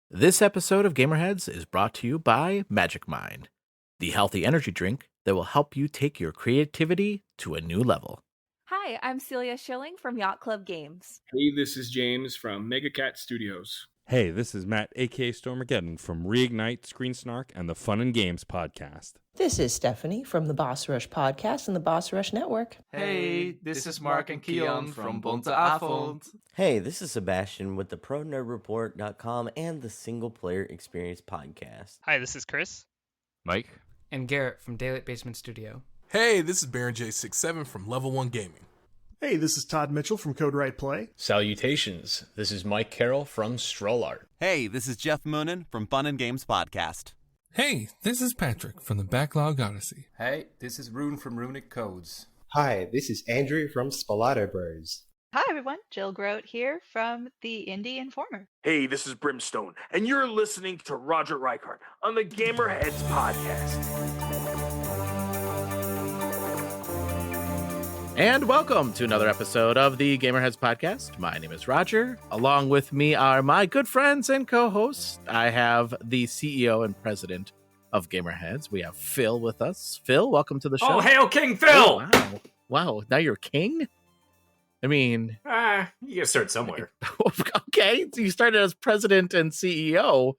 This episode of Gamerheads is brought to you by Magic Mind, the healthy energy drink that will help you take your creativity to a new level. Hi, I'm Celia Schilling from Yacht Club Games. Hey, this is James from Mega Cat Studios. Hey, this is Matt, aka Stormageddon from Reignite, Screen Snark, and the Fun and Games podcast. This is Stephanie from the Boss Rush podcast and the Boss Rush Network. Hey, this is Mark and Keon from Bonte Avond. Hey, this is Sebastian with the ProNerdReport.com and the Single Player Experience podcast. Hi, this is Chris. Mike. And Garrett from Daylight Basement Studio. Hey, this is Baron J67 from Level 1 Gaming. Hey, this is Todd Mitchell from Code Right Play. Salutations, this is Mike Carroll from Stroll Art. Hey, this is Jeff Moonen from Fun and Games Podcast. Hey, this is Patrick from the Backlog Odyssey. Hey, this is Rune from Runic Codes. Hi, this is Andrew from Spalato Bros. Hi everyone, Jill Grote here from the Indie Informer. Hey, this is Brimstone, and you're listening to Roger Reichart on the Gamerheads Podcast. And welcome to another episode of the Gamerheads Podcast. My name is Roger. Along with me are my good friends and co-hosts. I have the CEO and president of Gamerheads. We have Phil with us. Phil, welcome to the show. Oh, hail King Phil! Oh, wow, now you're king? I mean... you gotta start somewhere. Okay, so you started as president and CEO,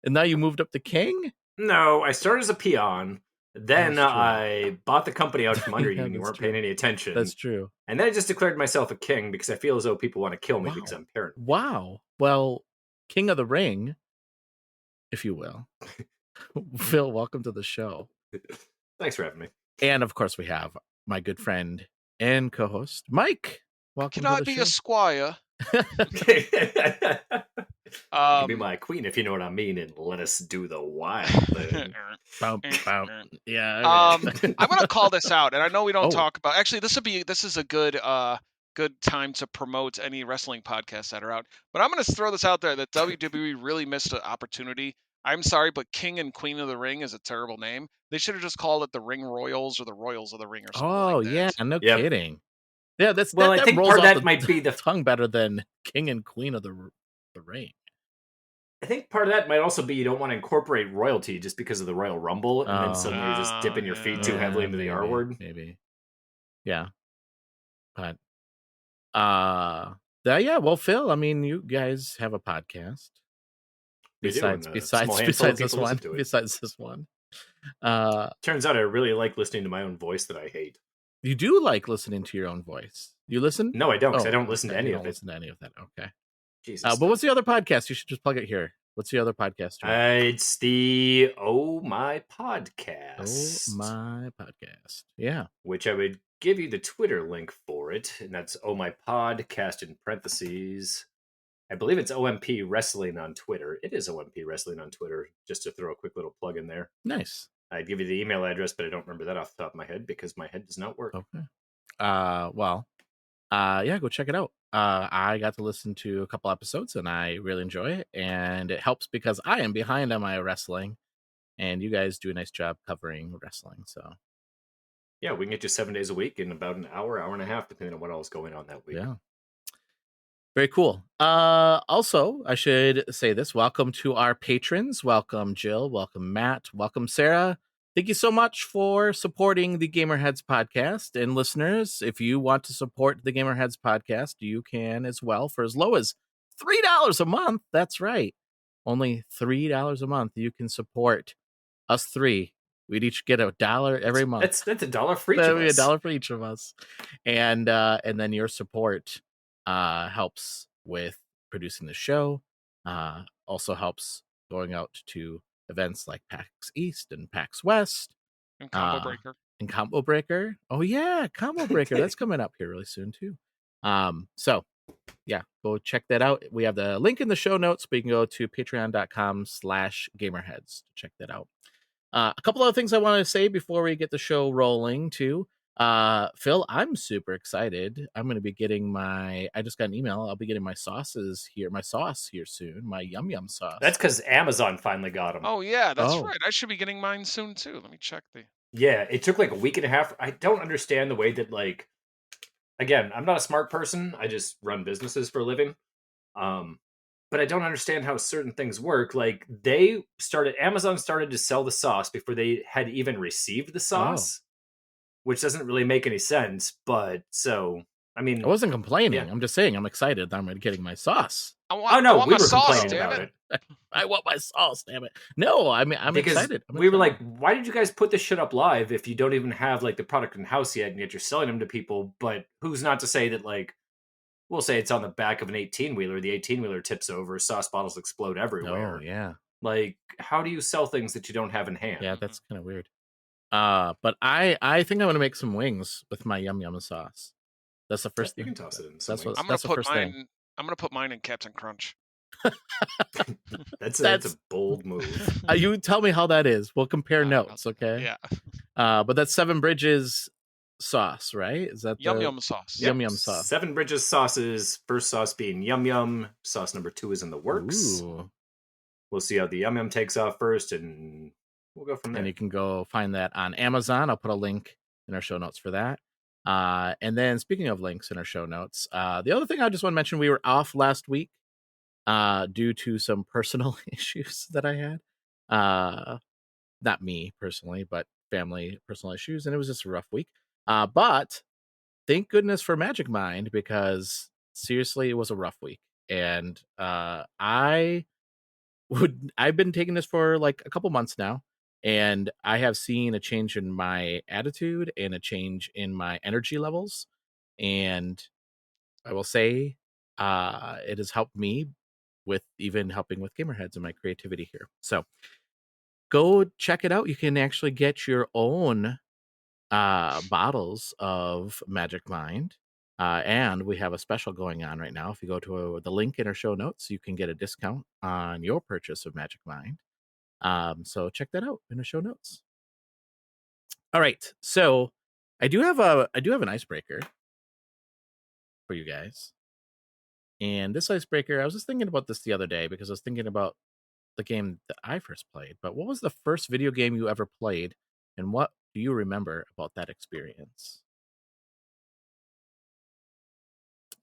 and now you moved up to king? No, I started as a peon. Then I bought the company out from under you and you weren't paying any attention. That's true. And then I just declared myself a king because I feel as though people want to kill me because I'm parent. Wow. Well, King of the Ring, if you will. Phil, welcome to the show. Thanks for having me. And of course we have my good friend and co-host, Mike. Welcome. Can I be a squire? You can be my queen if you know what I mean, and let us do the wild thing. Yeah. I'm gonna call this out, and I know we don't talk about. Actually, this is a good time to promote any wrestling podcasts that are out. But I'm gonna throw this out there that WWE really missed an opportunity. I'm sorry, but King and Queen of the Ring is a terrible name. They should have just called it the Ring Royals or the Royals of the Ring or something. Oh like that. yeah, no kidding. Yeah, that's well. I think rolls part of off that might be the tongue better than King and Queen of the Ring. I think part of that might also be you don't want to incorporate royalty just because of the Royal Rumble, and then suddenly you're just dipping your feet too heavily into the R word. Maybe. Yeah. But yeah, well, Phil, I mean, you guys have a podcast. Besides this one. Turns out I really like listening to my own voice that I hate. You do like listening to your own voice. You listen? No, I don't, because I don't listen to any of it. Listen to any of that. Okay. Jesus. But what's the other podcast? You should just plug it here. What's the other podcast? It's the Oh My Podcast. Oh My Podcast. Yeah. Which I would give you the Twitter link for it, and that's Oh My Podcast in parentheses. I believe it's OMP Wrestling on Twitter. It is OMP Wrestling on Twitter, just to throw a quick little plug in there. Nice. I'd give you the email address, but I don't remember that off the top of my head because my head does not work. Okay. Yeah, go check it out. I got to listen to a couple episodes and I really enjoy it. And it helps because I am behind on my wrestling and you guys do a nice job covering wrestling. So, yeah, we can get you 7 days a week in about an hour and a half, depending on what else is going on that week. Yeah. Very cool. Also, I should say this. Welcome to our patrons. Welcome, Jill. Welcome, Matt. Welcome, Sarah. Thank you so much for supporting the Gamerheads podcast. And listeners, if you want to support the Gamerheads podcast, you can as well for as low as $3 a month. That's right. Only $3 a month. You can support us three. We'd each get $1 every month. That's $1 for each of us. $1 for each of us. And then your support helps with producing the show. Also helps going out to events like PAX East and PAX West. And Combo Breaker. Oh yeah, Combo Breaker. That's coming up here really soon too. So yeah, go check that out. We have the link in the show notes, but you can go to patreon.com/gamerheads to check that out. A couple other things I want to say before we get the show rolling too. Phil, I'm super excited. I'm going to be getting I just got an email. I'll be getting my sauce here soon. My yum yum sauce. That's because Amazon finally got them. Oh yeah, that's right. I should be getting mine soon too. Let me check the. Yeah, it took like a week and a half. I don't understand the way that again, I'm not a smart person. I just run businesses for a living. but I don't understand how certain things work. Like Amazon started to sell the sauce before they had even received the sauce, which doesn't really make any sense. But I mean, I wasn't complaining. yeah. I'm just saying I'm excited that I'm getting my sauce. We were complaining about it. I want my sauce, damn it. No, I mean, I'm excited. We were like, why did you guys put this shit up live if you don't even have like the product in house yet and yet you're selling them to people? But who's not to say that, like, we'll say it's on the back of an 18-wheeler, the 18-wheeler tips over, sauce bottles explode everywhere. Oh, yeah. Like, how do you sell things that you don't have in hand? Yeah, that's kind of weird. But I think I'm going to make some wings with my Yum Yum sauce. That's the first thing. You can toss it in. I'm going to put mine in Captain Crunch. That's a bold move. You tell me how that is. We'll compare notes, okay? Yeah. But that's Seven Bridges sauce, right? Is that Yum Yum sauce? Yum Yum sauce. Seven Bridges sauces. First sauce being Yum Yum. Sauce number 2 is in the works. Ooh. We'll see how the Yum Yum takes off first, and we'll go from there. And you can go find that on Amazon. I'll put a link in our show notes for that. And then speaking of links in our show notes, the other thing I just want to mention, we were off last week due to some personal issues that I had. Not me personally, but family personal issues. And it was just a rough week. But thank goodness for Magic Mind, because seriously, it was a rough week. And I've been taking this for like a couple months now. And I have seen a change in my attitude and a change in my energy levels. And I will say it has helped me with even helping with Gamerheads and my creativity here. So go check it out. You can actually get your own bottles of Magic Mind. And we have a special going on right now. If you go to the link in our show notes, you can get a discount on your purchase of Magic Mind. So check that out in the show notes. All right. So I do have an icebreaker for you guys. And this icebreaker, I was just thinking about this the other day because I was thinking about the game that I first played. But what was the first video game you ever played? And what do you remember about that experience?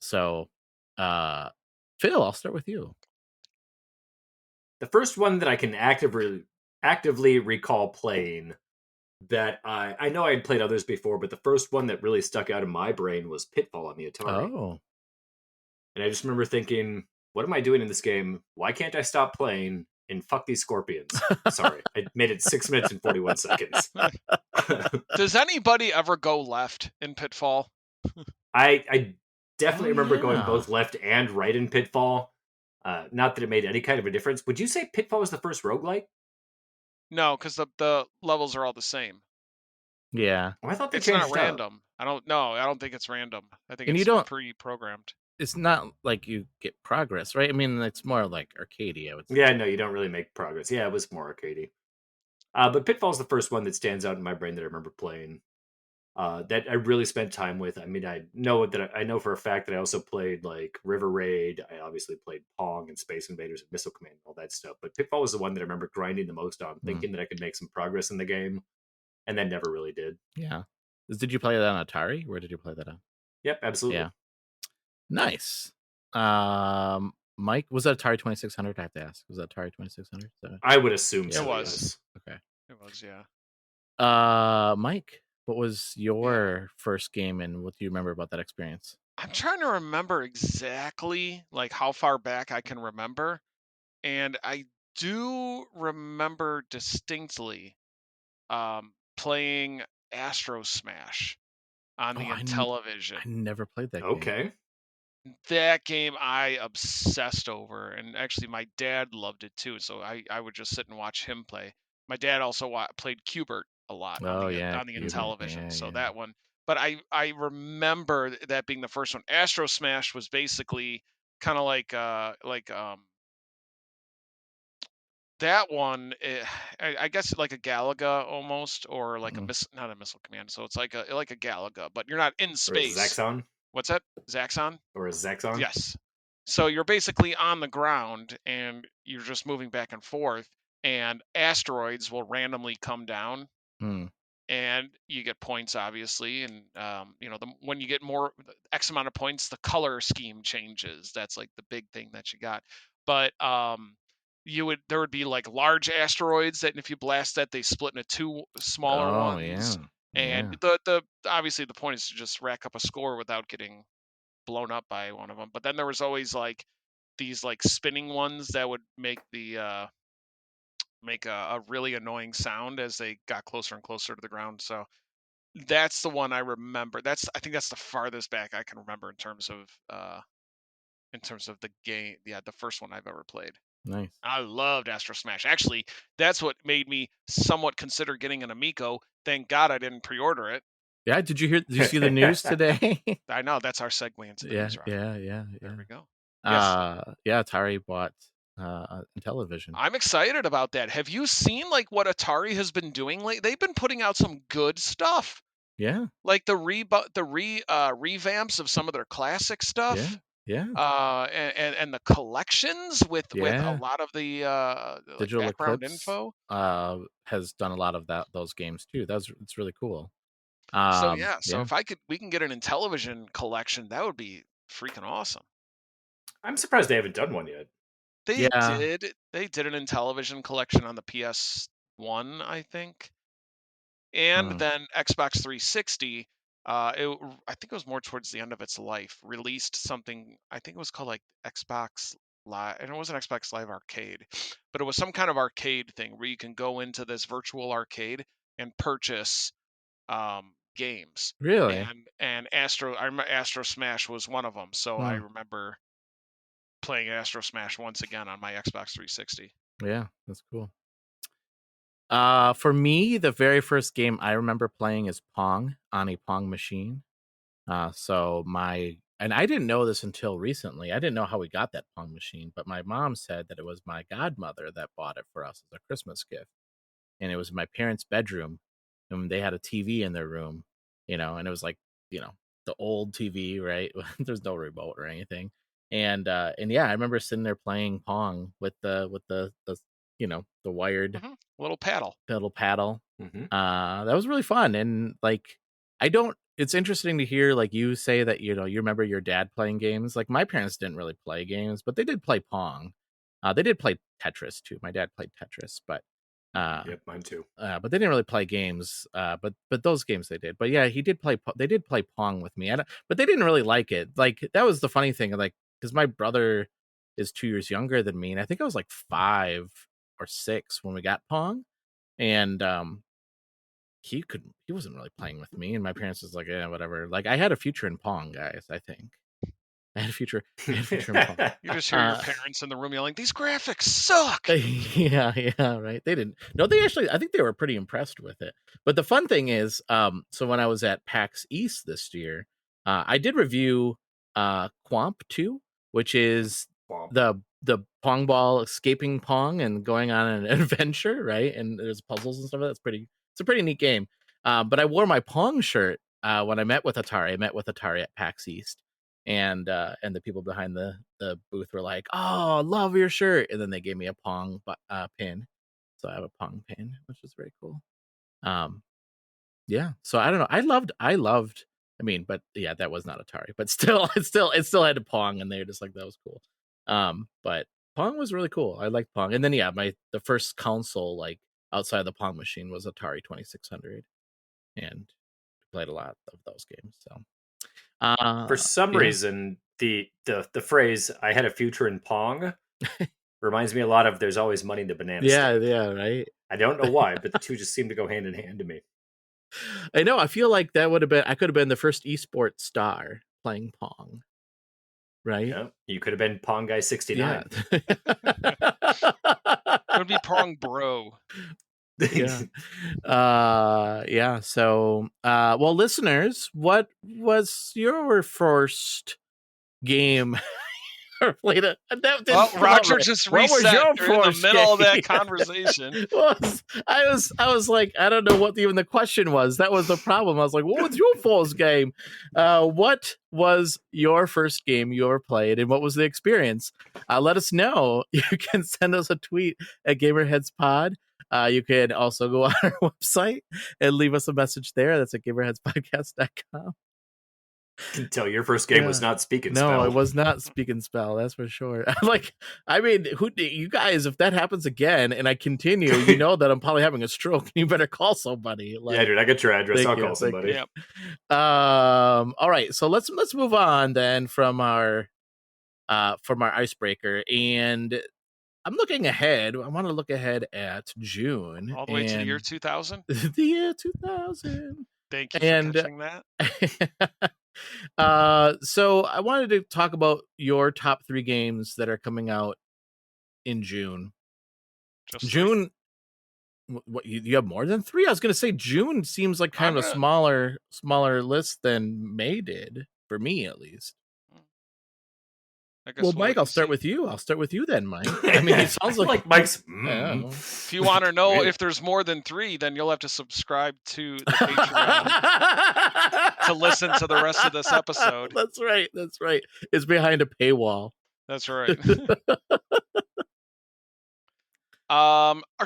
So, Phil, I'll start with you. The first one that I can actively recall playing, that I know I had played others before, but the first one that really stuck out in my brain was Pitfall on the Atari. Oh. And I just remember thinking, what am I doing in this game? Why can't I stop playing? And fuck these scorpions. Sorry, I made it 6 minutes and 41 seconds. Does anybody ever go left in Pitfall? I definitely remember going both left and right in Pitfall. Not that it made any kind of a difference. Would you say Pitfall was the first roguelike? No, because the levels are all the same. Yeah. I thought they it's changed not random. I don't think it's random. I think it's pre-programmed. It's not like you get progress, right? I mean, it's more like arcadey, I would say. Yeah, no, you don't really make progress. Yeah, it was more arcadey. But Pitfall's the first one that stands out in my brain that I remember playing. That I really spent time with. I mean, I know for a fact that I also played like River Raid. I obviously played Pong and Space Invaders and Missile Command and all that stuff. But Pitfall was the one that I remember grinding the most on, thinking that I could make some progress in the game, and then never really did. Yeah. Did you play that on Atari? Where did you play that on? Yep, absolutely. Yeah. Nice. Mike, was that Atari 2600? I have to ask. Was that Atari 2600? I would assume so. It was. Yes. Okay. It was, yeah. Mike, what was your first game and what do you remember about that experience? I'm trying to remember exactly like how far back I can remember. And I do remember distinctly playing Astro Smash on the Intellivision. I never played that game. Okay. That game I obsessed over, and actually my dad loved it too, so I would just sit and watch him play. My dad also played Q*bert a lot on the Intellivision, so that one. But I remember that being the first one. Astro Smash was basically kind of like that one. I guess like a Galaga almost, or like not a Missile Command. So it's like a Galaga, but you're not in space. Or Zaxxon? What's that? Zaxxon? Or a Zaxxon? Yes. So you're basically on the ground and you're just moving back and forth, and asteroids will randomly come down, and you get points, obviously. And when you get more X amount of points, the color scheme changes. That's like the big thing that you got. but there would be like large asteroids that if you blast that, they split into two smaller ones. And the obviously the point is to just rack up a score without getting blown up by one of them. But then there was always like these like spinning ones that would make the make a really annoying sound as they got closer and closer to the ground. So that's the one I remember. I think that's the farthest back I can remember in terms of the game. Yeah, the first one I've ever played. Nice. I loved Astro Smash. Actually, that's what made me somewhat consider getting an Amico. Thank God I didn't pre-order it. Yeah, did you see the news today? I know, that's our segue into the news. Yeah. There we go. Yeah, Atari bought Intellivision. I'm excited about that. Have you seen like what Atari has been doing lately? They've been putting out some good stuff. Yeah. Like the revamps of some of their classic stuff. Yeah. And the collections with a lot of the Digital background Eclipse, info. has done a lot of those games too. It's really cool. So if we can get an Intellivision collection, that would be freaking awesome. I'm surprised they haven't done one yet. They did an Intellivision collection on the PS1, I think, and then Xbox 360. I think it was more towards the end of its life. Released something. I think it was called like Xbox Live, and it wasn't Xbox Live Arcade, but it was some kind of arcade thing where you can go into this virtual arcade and purchase games. Really? And I remember Astro Smash was one of them. So I remember playing Astro Smash once again on my Xbox 360. Yeah, that's cool. For me, the very first game I remember playing is Pong on a Pong machine. And I didn't know this until recently. I didn't know how we got that Pong machine, but my mom said that it was my godmother that bought it for us as a Christmas gift. And it was in my parents' bedroom, and they had a TV in their room, and it was like, the old TV, right? There's no remote or anything. And yeah, I remember sitting there playing Pong with the the wired little paddle. That was really fun. And like, it's interesting to hear like you say that, you remember your dad playing games. Like my parents didn't really play games, but they did play Pong. They did play Tetris too. My dad played Tetris, but yep, mine too. But they didn't really play games. But those games they did. But yeah, they did play Pong with me. But they didn't really like it. Like that was the funny thing. Like, because my brother is 2 years younger than me, and I think I was like 5 or 6 when we got Pong, and he wasn't really playing with me, and my parents was like, yeah, whatever. Like I had a future in Pong, guys. I think I had a future in Pong. You just hear your parents in the room yelling, "These graphics suck." Yeah, right. They didn't. No, they actually. I think they were pretty impressed with it. But the fun thing is, so when I was at PAX East this year, I did review Quomp 2, which is the Pong ball escaping Pong and going on an adventure, right? And there's puzzles and stuff. It's a pretty neat game. But I wore my Pong shirt when I met with Atari. I met with Atari at PAX East, and the people behind the booth were like, "Oh, love your shirt!" And then they gave me a Pong pin, so I have a Pong pin, which is very cool. Yeah. So I don't know. I loved. I mean, but yeah, that was not Atari, but still, it still had a Pong, and they were just like, that was cool. But Pong was really cool. I liked Pong. And then yeah, the first console like outside the Pong machine was Atari 2600, and played a lot of those games. So for some reason, the phrase "I had a future in Pong" reminds me a lot of "There's always money in the banana." Yeah, right. I don't know why, but the two just seem to go hand in hand to me. I know. I feel like that would have been. I could have been the first esports star playing Pong. Right? Yeah, you could have been Pong Guy 69. Yeah. It would be Pong Bro. Yeah. Yeah. So, well, listeners, what was your first game? Roger just reset during the middle of that conversation. I was like, I don't know what even the question was. That was the problem. I was like, what was your first game? What was your first game you ever played, and what was the experience? Let us know. You can send us a tweet at GamerheadsPod. You can also go on our website and leave us a message there. That's at gamerheadspodcast.com. I can tell your first game was not Speak and No, Spell. it was not Speak and Spell. That's for sure. Like, I mean, you guys? If that happens again and I continue, you know that I'm probably having a stroke. You better call somebody. Like, Yeah, dude, I got your address. I'll call somebody. Yep. All right, so let's move on then from our icebreaker, and I'm looking ahead. I want to look ahead at June, all the way to the year 2000. The year 2000. Thank you for catching that. So I wanted to talk about your top 3 games that are coming out in June. June. What you have more than 3? I was going to say June seems like kind of a smaller list than May did for me, at least. Well, Mike, I'll start with you. I'll start with you then, Mike. I mean, it sounds like Mike's. If you want to know if there's more than 3, then you'll have to subscribe to the Patreon to listen to the rest of this episode. That's right. It's behind a paywall. That's right.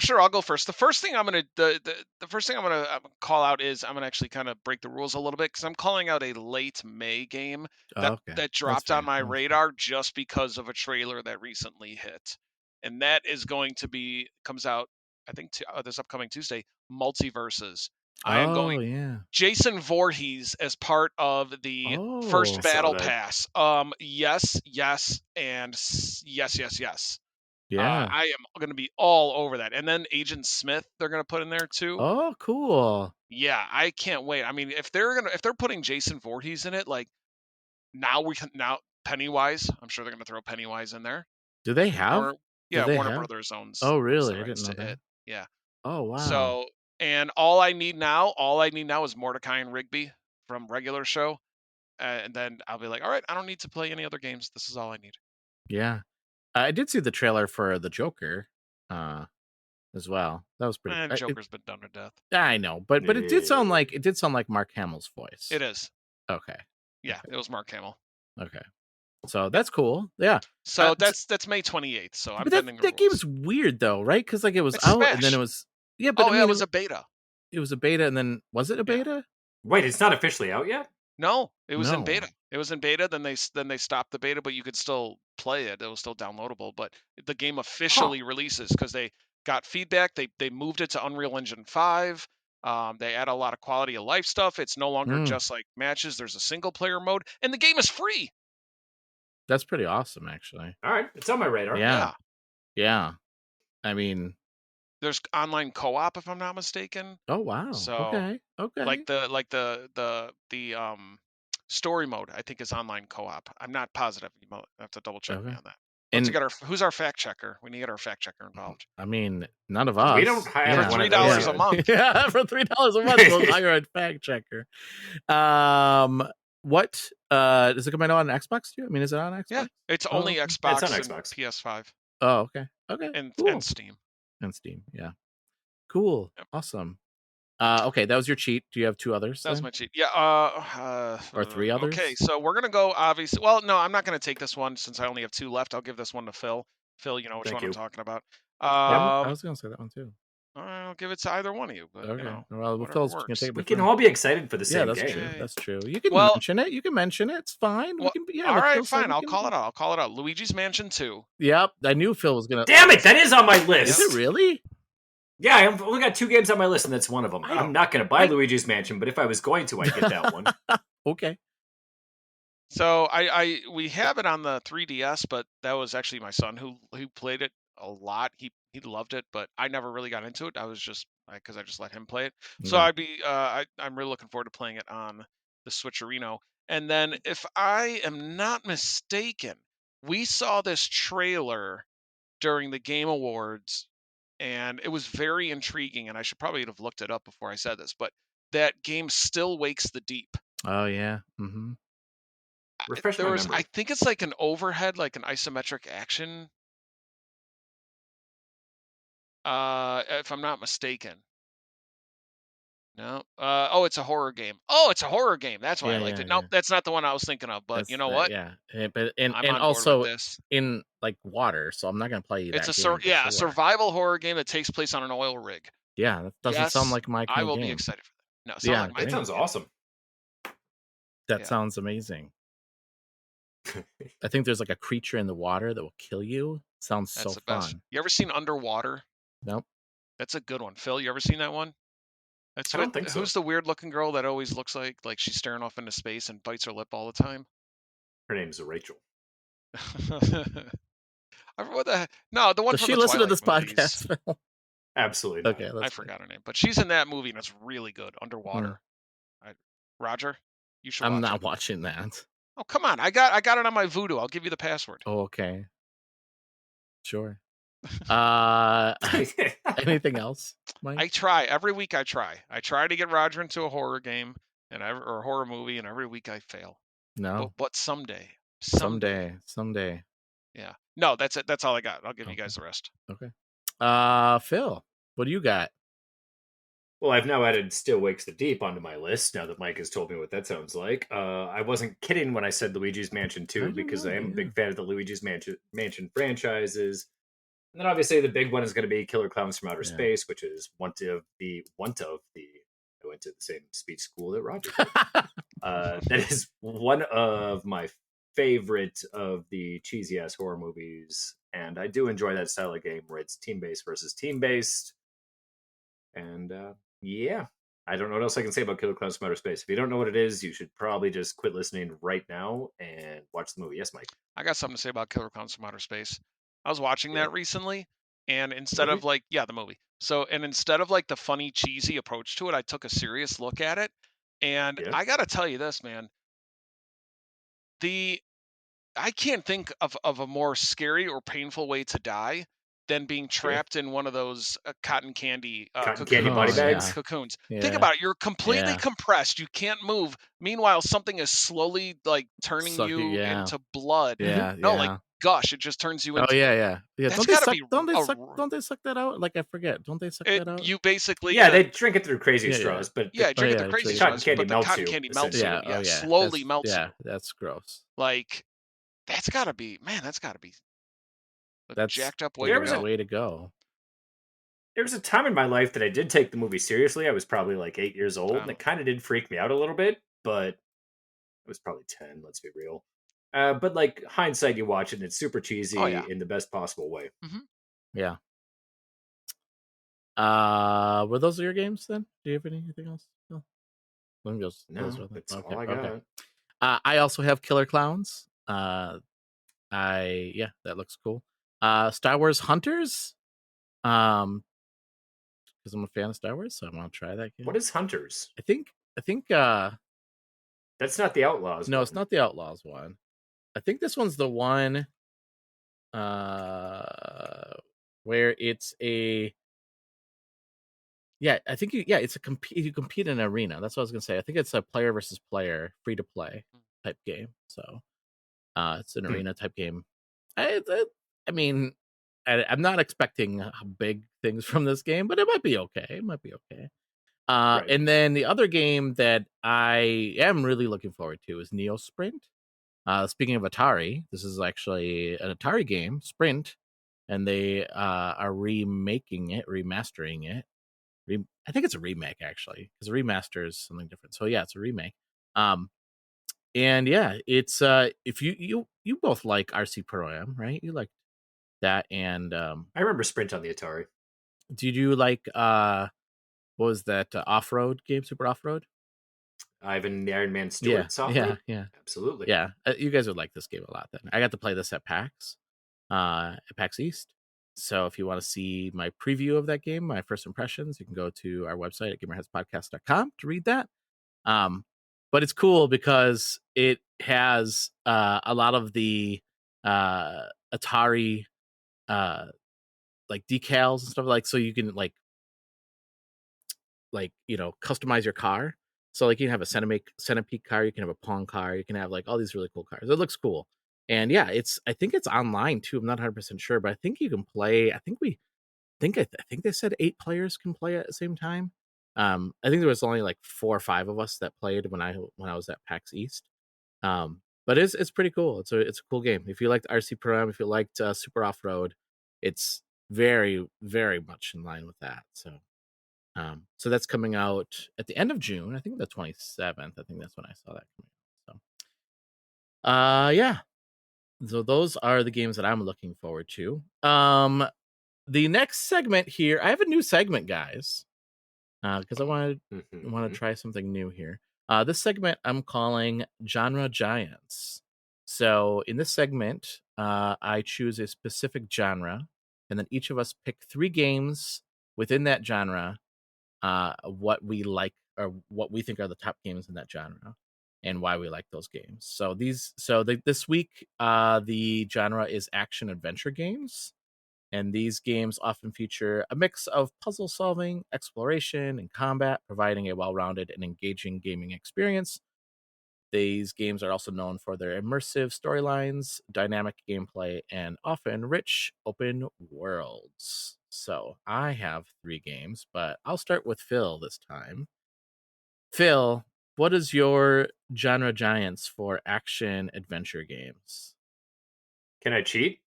Sure, I'll go first. The first thing I'm gonna call out is I'm gonna actually kind of break the rules a little bit because I'm calling out a late May game that dropped on my radar just because of a trailer that recently hit, and that is comes out I think this upcoming Tuesday. Multiverses. I am going Jason Voorhees as part of the first battle pass. Yes, and yes. Yeah, I am going to be all over that. And then Agent Smith, they're going to put in there too. Oh, cool. Yeah, I can't wait. I mean, if they're putting Jason Voorhees in it, like now Pennywise, I'm sure they're going to throw Pennywise in there. Do they have? Warner Brothers owns. Oh, really? I didn't know that. It. Yeah. Oh, wow. So, and all I need now is Mordecai and Rigby from regular show, and then I'll be like, all right, I don't need to play any other games. This is all I need. Yeah. I did see the trailer for the Joker, as well. That was pretty. And Joker's been done to death. I know, but it did sound like Mark Hamill's voice. It is. Okay. Yeah, it was Mark Hamill. Okay, so that's cool. Yeah. So that's May 28th. So I'm bending the rules. That game's weird though, right? Because like it was out and then it was but it was a beta. It was a beta, and then was it a beta? Wait, it's not officially out yet. No, it was in beta. It was in beta. Then they stopped the beta, but you could still play it. It was still downloadable. But the game officially releases because they got feedback. They moved it to Unreal Engine 5. They add a lot of quality of life stuff. It's no longer just like matches. There's a single player mode, and the game is free. That's pretty awesome, actually. All right, it's on my radar. Yeah. I mean, there's online co-op if I'm not mistaken. Oh wow. So okay. Like the story mode I think is online co-op. I'm not positive. You have to double check me on that. And who's our fact checker? We need to get our fact checker involved. I mean, none of us. We don't hire for $3 a month. Yeah, for $3 a month, we'll hire a fact checker. What does it come out on Xbox too? I mean, is it on Xbox? Yeah, it's only Xbox, it's on and Xbox. PS5. Oh, okay. And Steam. And Steam, yeah. Cool. Yep. Awesome. Okay, that was your cheat. Do you have 2 others? That was my cheat. Yeah. Or 3 others? Okay, so we're gonna go obviously. Well, no, I'm not gonna take this one since I only have 2 left. I'll give this one to Phil. Phil, you know which one I'm talking about. I was gonna say that one too. I'll give it to either one of you. But, okay. Well, Phil's gonna take it. We can all be excited for the same game. True. That's true. You can mention it. You can mention it. It's fine. Well, all right, fine. I'll call it out. Luigi's Mansion 2. Yep. I knew Phil was gonna. Damn it! That is on my list. Is it really? Yeah, I've only got 2 games on my list, and that's one of them. I'm not going to buy Luigi's Mansion, but if I was going to, I'd get that one. Okay. So we have it on the 3DS, but that was actually my son who played it a lot. He loved it, but I never really got into it. I was just because I just let him play it. So I'm really looking forward to playing it on the Switcherino. And then, if I am not mistaken, we saw this trailer during the Game Awards. And it was very intriguing, and I should probably have looked it up before I said this, but that game Still Wakes the Deep. Oh, yeah. Mm-hmm. I think it's like an overhead, like an isometric action, if I'm not mistaken. No. It's a horror game. Oh, it's a horror game. That's why I liked it. Nope, that's not the one I was thinking of. But you know what? Yeah. But and also in like water, so I'm not gonna play you. It's a survival horror game that takes place on an oil rig. Yeah, that doesn't sound like my kind I will of game. be excited for that. No, that sounds awesome. That sounds amazing. I think there's like a creature in the water that will kill you. Sounds That's so the best. fun. You ever seen Underwater? Nope. That's a good one. Phil, you ever seen that one? That's I don't think so. Who's the weird looking girl that always looks like she's staring off into space and bites her lip all the time? Her name's Rachel. What the heck? No, the one Does from she the listen to Twilight this movies. podcast, Phil? Absolutely not. Okay, I forgot her name, but she's in that movie and it's really good. Underwater. Hmm. Roger, you should. I'm watch not it. watching that. Oh come on! I got it on my Voodoo. I'll give you the password. Oh, okay. Sure. Anything else, Mike? I try every week. I try to get Roger into a horror game or a horror movie, and every week I fail. No. But someday. Yeah. No, that's it. That's all I got. I'll give you guys the rest. Okay. Phil, what do you got? Well, I've now added Still Wakes the Deep onto my list now that Mike has told me what that sounds like. I wasn't kidding when I said Luigi's Mansion 2 because I am a big fan of the Luigi's Mansion franchises. And then obviously the big one is going to be Killer Clowns from Outer Space, which is one of the I went to the same speech school that Roger did. That is one of my favorite of the cheesy ass horror movies, and I do enjoy that style of game where it's team-based versus team-based. And yeah, I don't know what else I can say about Killer Clowns from Outer Space. If you don't know what it is, you should probably just quit listening right now and watch the movie. Yes, Mike. I got something to say about Killer Clowns from Outer Space. I was watching that recently, and instead of the movie. So, and instead of like the funny, cheesy approach to it, I took a serious look at it. And I got to tell you this, man. I can't think of a more scary or painful way to die than being trapped in one of those cotton candy body bags cocoons. Yeah. Think about it. You're completely compressed. You can't move. Meanwhile, something is slowly like turning you into blood. Like gush. It just turns you into. Oh yeah. That's gotta be. Don't they suck that out? Like I forget. Don't they suck that out? You basically. Yeah, they drink it through crazy straws, but drink it through crazy straws. But the cotton candy melts you. Yeah, slowly melts you. Yeah, that's gross. Like that's gotta be. Man, that's gotta be. That's jacked up way to go. There was a time in my life that I did take the movie seriously. I was probably like 8 years old, and it kind of did freak me out a little bit, but I was probably 10, let's be real. But like hindsight, you watch it and it's super cheesy in the best possible way. Mm-hmm. Yeah. Were those your games then? Do you have anything else? No. Let me go. No, that's all I got. Okay. I also have Killer Clowns. That looks cool. Star Wars Hunters. Because I'm a fan of Star Wars, so I want to try that game. What is Hunters? I think that's not the Outlaws. No, it's not the Outlaws one. I think this one's the one where it's a I think it's you compete in an arena. That's what I was gonna say. I think it's a player versus player, free to play type game. So it's an arena type game. I mean, I'm not expecting big things from this game, but it might be okay. Right. And then the other game that I am really looking forward to is Neo Sprint. Speaking of Atari, this is actually an Atari game, Sprint, and they are remastering it. I think it's a remake actually, because a remaster is something different. So yeah, it's a remake. And yeah, it's if you both like RC Pro-Am, right? You like that, and I remember Sprint on the Atari. Did you like what was that off-road game, Super Off-Road? Ivan the Iron Man Stewart software? Yeah, absolutely. Yeah, you guys would like this game a lot. Then I got to play this at PAX East. So if you want to see my preview of that game, my first impressions, you can go to our website at gamerheadspodcast.com to read that. But it's cool because it has a lot of the Atari like decals and stuff, like, so you can like customize your car. So like you can have a Centipede car, you can have a Pong car, you can have like all these really cool cars. It looks cool. And yeah, I think it's online too. I'm not 100% sure, but I think you can play. I think they said 8 players can play at the same time. I think there was only like 4 or 5 of us that played when I was at PAX East. But it's pretty cool. It's a cool game. If you liked RC Pro-Am, if you liked Super Off-Road, it's very, very much in line with that. So that's coming out at the end of June. I think the 27th. I think that's when I saw that coming out. Yeah. So those are the games that I'm looking forward to. The next segment here, I have a new segment, guys, because I want to try something new here. This segment I'm calling Genre Giants. So in this segment, I choose a specific genre, and then each of us pick 3 games within that genre, what we like or what we think are the top games in that genre, and why we like those games. So this week, the genre is action adventure games. And these games often feature a mix of puzzle solving, exploration, and combat, providing a well-rounded and engaging gaming experience. These games are also known for their immersive storylines, dynamic gameplay, and often rich open worlds. So I have 3 games, but I'll start with Phil this time. Phil, what is your genre giants for action adventure games? Can I cheat?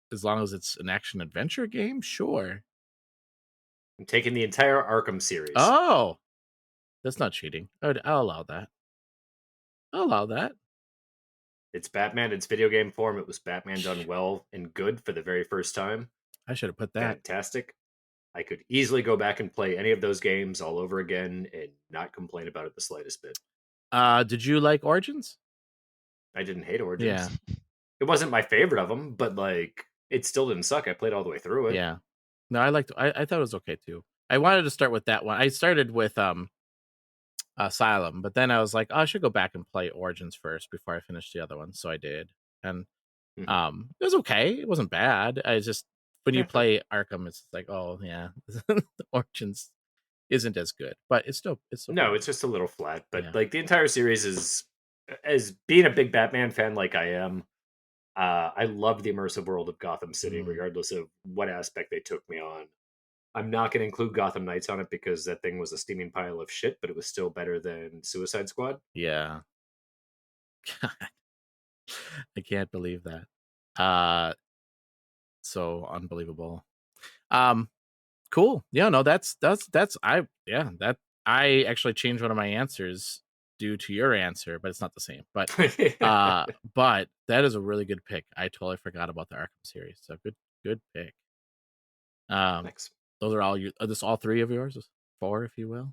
As long as it's an action adventure game, sure. I'm taking the entire Arkham series. Oh, that's not cheating. I'll allow that. I'll allow that. It's Batman. It's video game form. It was Batman done well and good for the very first time. I should have put that. Fantastic. I could easily go back and play any of those games all over again and not complain about it the slightest bit. Did you like Origins? I didn't hate Origins. Yeah. It wasn't my favorite of them, but like it still didn't suck. I played all the way through it. Yeah. No, I thought it was okay too. I wanted to start with that one. I started with Asylum, but then I was like, oh, I should go back and play Origins first before I finish the other one. So I did. And it was okay. It wasn't bad. I just when you play Arkham, it's like, oh yeah, Origins isn't as good. But it's still no, it's just a little flat. But like the entire series is, as being a big Batman fan like I am, I love the immersive world of Gotham City, regardless of what aspect they took me on. I'm not going to include Gotham Knights on it because that thing was a steaming pile of shit, but it was still better than Suicide Squad. Yeah. God. I can't believe that. So unbelievable. Cool. Yeah, no, I actually changed one of my answers due to your answer, but it's not the same. But but that is a really good pick. I totally forgot about the Arkham series. So good pick. Thanks. Those are all are this all 3 of yours? 4, if you will.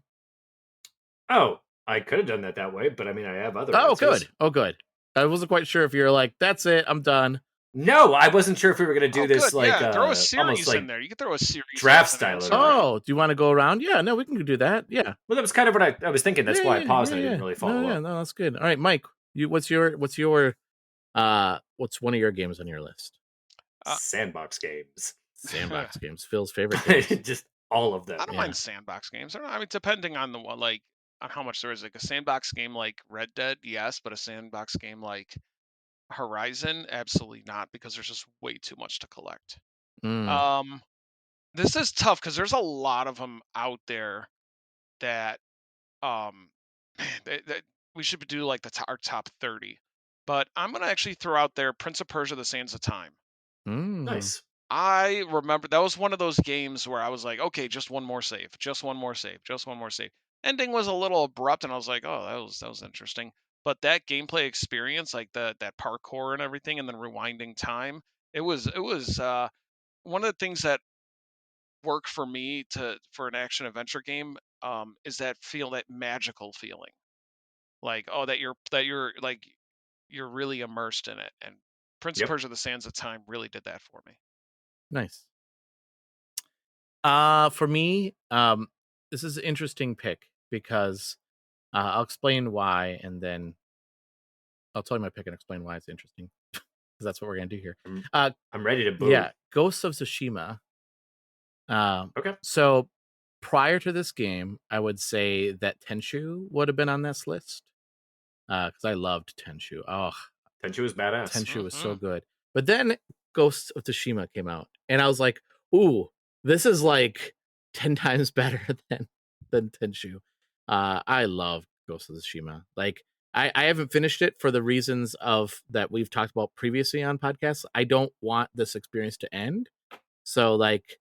Oh, I could have done that way, but I mean I have other answers. Good. I wasn't quite sure if you're like, that's it, I'm done. No, I wasn't sure if we were going to do this like throw a series almost like in there. You could throw a series draft style. Oh, do you want to go around? Yeah, no, we can do that. Yeah. Well, that was kind of what I was thinking. That's why I paused and I didn't really follow up. Yeah, no, that's good. All right, Mike, what's one of your games on your list? Sandbox games. Sandbox games. Phil's favorite games. Just all of them. I don't mind sandbox games. I mean, depending on on how much there is. Like a sandbox game like Red Dead, yes, but a sandbox game like Horizon, absolutely not, because there's just way too much to collect. This is tough because there's a lot of them out there that that we should do like our top 30. But I'm gonna actually throw out there Prince of Persia: The Sands of Time. Nice. I remember that was one of those games where I was like, okay, just one more save, just one more save, just one more save. Ending was a little abrupt, and I was like, oh, that was interesting. But that gameplay experience, like that parkour and everything, and then rewinding time, it was one of the things that worked for me for an action adventure game, is that magical feeling, like that you're like you're really immersed in it. And Prince of Persia: The Sands of Time really did that for me. Nice. For me, this is an interesting pick because I'll explain why, and then I'll tell you my pick and explain why it's interesting, because that's what we're gonna do here. I'm ready to boom. Yeah, Ghosts of Tsushima. Okay. So prior to this game, I would say that Tenchu would have been on this list, because I loved Tenchu. Oh, Tenchu was badass. Tenchu was so good. But then Ghosts of Tsushima came out, and I was like, ooh, this is like 10 times better than Tenchu. I love Ghosts of Tsushima. Like, I haven't finished it for the reasons of that we've talked about previously on podcasts. I don't want this experience to end. So like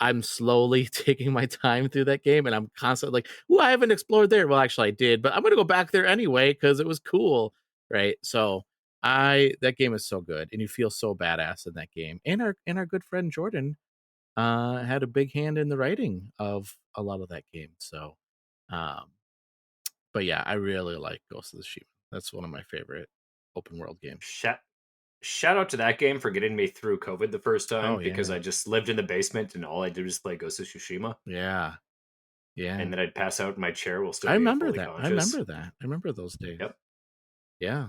I'm slowly taking my time through that game, and I'm constantly like, "Ooh, I haven't explored there." Well, actually, I did, but I'm gonna go back there anyway because it was cool, right? So that game is so good, and you feel so badass in that game. And our good friend Jordan had a big hand in the writing of a lot of that game. So, but yeah, I really like Ghost of Tsushima. That's one of my favorite open world games. Shout out to that game for getting me through COVID the first time, Oh, because yeah. I just lived in the basement and all I did was play Ghost of Tsushima. Yeah. And then I'd pass out in my chair while still I being remember fully that. conscious. I remember those days. Yep. Yeah.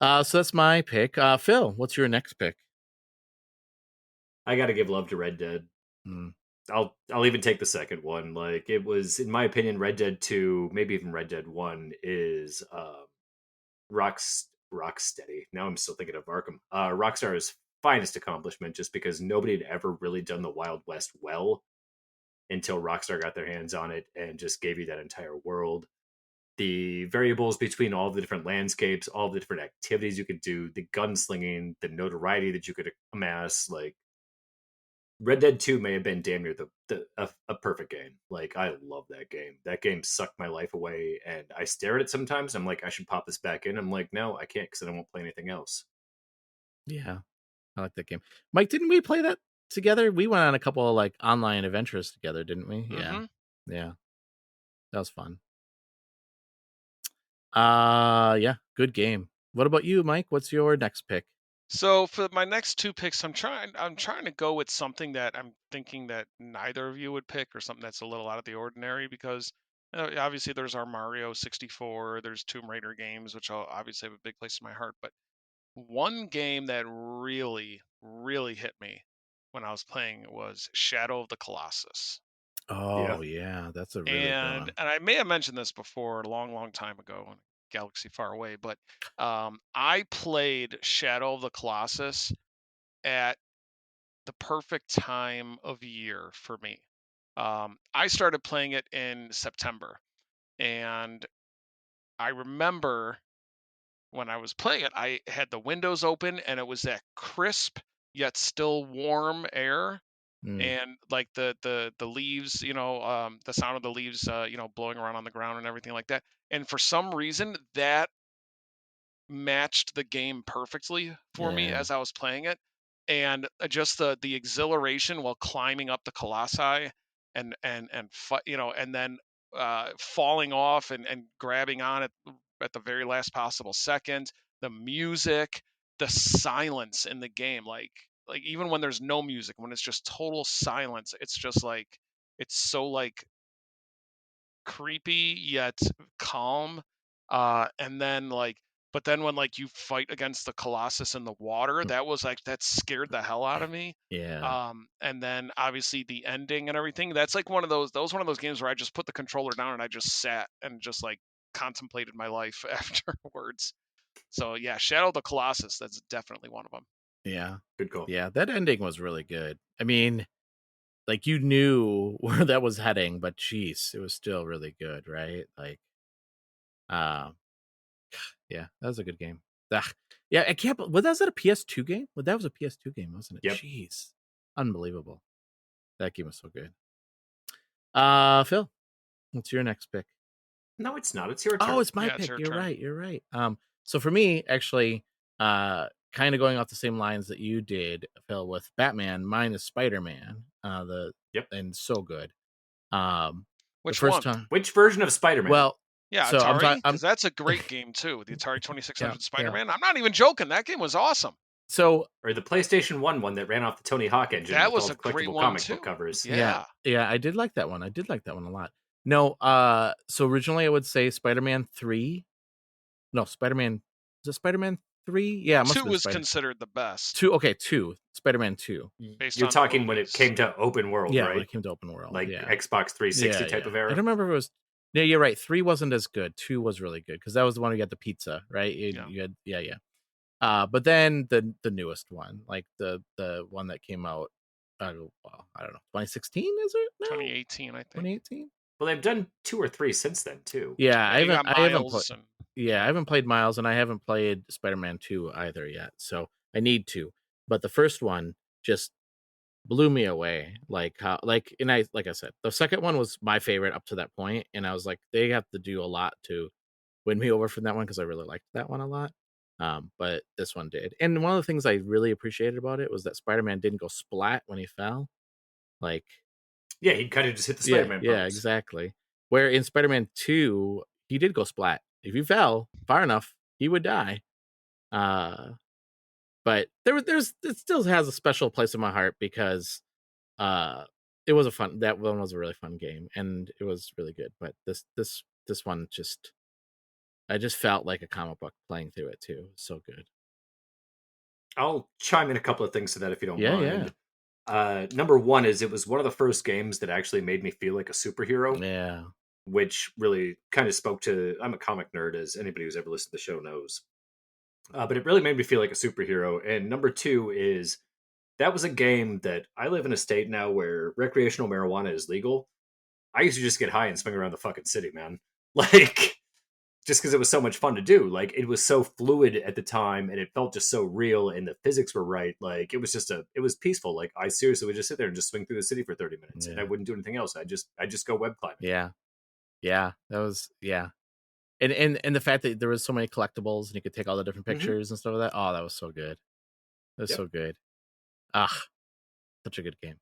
So that's my pick. Phil, what's your next pick? I got to give love to Red Dead. I'll even take the second one. Like, it was, in my opinion, Red Dead 2, maybe even Red Dead 1 is Rocksteady. Now I'm still thinking of Arkham. Rockstar's finest accomplishment, just because nobody had ever really done the Wild West well until Rockstar got their hands on it and just gave you that entire world. The variables between all the different landscapes, all the different activities you could do, the gunslinging, the notoriety that you could amass. Like, Red Dead 2 may have been damn near a perfect game. Like, I love that game. That game sucked my life away, and I stare at it sometimes. I'm like, I should pop this back in. I'm like, no, I can't, because I won't play anything else. Yeah, I like that game. Mike, didn't we play that together? We went on a couple of like online adventures together, didn't we? Mm-hmm. Yeah, that was fun. Yeah, good game. What about you, Mike? What's your next pick? So for my next two picks, I'm trying to go with something that I'm thinking that neither of you would pick, or something that's a little out of the ordinary, because obviously there's our Mario 64, there's Tomb Raider games, which I'll obviously have a big place in my heart. But one game that really, really hit me when I was playing was Shadow of the Colossus. Oh yeah, that's a really good one. And I may have mentioned this before a long, long time ago in a galaxy far away, but I played Shadow of the Colossus at the perfect time of year for me. I started playing it in September, and I remember when I was playing it, I had the windows open, and it was that crisp yet still warm air. And like the leaves, the sound of the leaves, blowing around on the ground and everything like that. And for some reason, that matched the game perfectly for me as I was playing it. And just the exhilaration while climbing up the colossi, and then falling off and grabbing on it at the very last possible second. The music, the silence in the game, like even when there's no music, when it's just total silence, it's just like, it's so like creepy yet calm. And then but then when like you fight against the Colossus in the water, that was like, that scared the hell out of me. Yeah. And then obviously the ending and everything, that's like one of those games where I just put the controller down and I just sat and just like contemplated my life afterwards. So yeah, Shadow of the Colossus, that's definitely one of them. Yeah. Good call. Yeah, that ending was really good. I mean, like, you knew where that was heading, but geez, it was still really good, right? Like, yeah, that was a good game. Yeah, I can't. Was that a PS2 game? Well, that was a PS2 game, wasn't it? Yep. Jeez, unbelievable. That game was so good. Phil, what's your next pick? No, it's not. It's your turn. Oh, it's my pick. You're right. You're right. So for me, actually, kind of going off the same lines that you did, Phil, with Batman. Mine is Spiderman. And so good. Which the first one? time, Which version of Spider-Man? well, yeah, so Atari, because that's a great game too. The Atari 2600 Spider-Man. I'm not even joking. That game was awesome. So, or the PlayStation 1 one that ran off the Tony Hawk engine. That with was all a the great collectible one comic too. book covers. Yeah, I did like that one. I did like that one a lot. No, so originally I would say Spider-Man 3. No, Spider-Man. Was it Spider-Man 3? Yeah, it must 2 have been was considered the best. 2. Okay, 2. Spider-Man 2. You're talking when it came to open world, yeah, right? when it came to open world, like yeah. Xbox 360 type of era. I don't remember if it was. Yeah, you're right. 3 wasn't as good. 2 was really good because that was the one who got the pizza, right? You had, yeah. But then the newest one, like the one that came out, I don't know, 2016 is it? No? 2018, I think. 2018. Well, they've done 2 or 3 since then too. Yeah, I haven't played Miles, and I haven't played Spider-Man 2 either yet. So I need to. But the first one, just blew me away. Like I said, the second one was my favorite up to that point, and I was like, they have to do a lot to win me over from that one because I really liked that one a lot. But this one did. And one of the things I really appreciated about it was that Spider-Man didn't go splat when he fell. Like, yeah, he kind of just hit the Spider-Man. Yeah, exactly. Where in Spider-Man 2, he did go splat. If he fell far enough, he would die. But it still has a special place in my heart because it was that one was a really fun game and it was really good. But this one I just felt like a comic book playing through it too. So good. I'll chime in a couple of things to that if you don't mind. Yeah. Number one is it was one of the first games that actually made me feel like a superhero. Yeah. Which really kind of spoke to, I'm a comic nerd, as anybody who's ever listened to the show knows. But it really made me feel like a superhero. And number two is that was a game that I live in a state now where recreational marijuana is legal. I used to just get high and swing around the fucking city, man. Like, just because it was so much fun to do. Like, it was so fluid at the time and it felt just so real and the physics were right. Like, it was peaceful. Like, I seriously would just sit there and just swing through the city for 30 minutes and I wouldn't do anything else. I just go web climbing. Yeah, that was and the fact that there was so many collectibles and you could take all the different pictures and stuff like that. Oh, that was so good. That was so good. Such a good game.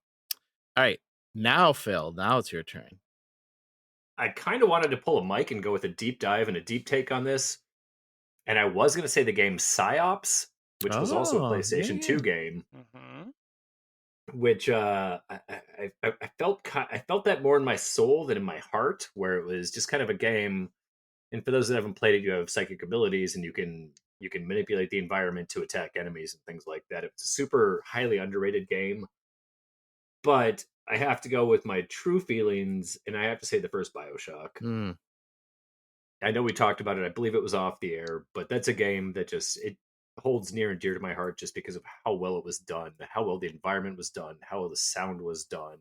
All right, now Phil, now it's your turn. I kind of wanted to pull a mic and go with a deep dive and a deep take on this, and I was going to say the game Psyops, which was also a PlayStation 2 game. Which I felt that more in my soul than in my heart, where it was just kind of a game. And for those that haven't played it, you have psychic abilities, and you can manipulate the environment to attack enemies and things like that. It's a super highly underrated game, but I have to go with my true feelings, and I have to say the first BioShock. I know we talked about it. I believe it was off the air, but that's a game that it holds near and dear to my heart just because of how well it was done, how well the environment was done, how well the sound was done.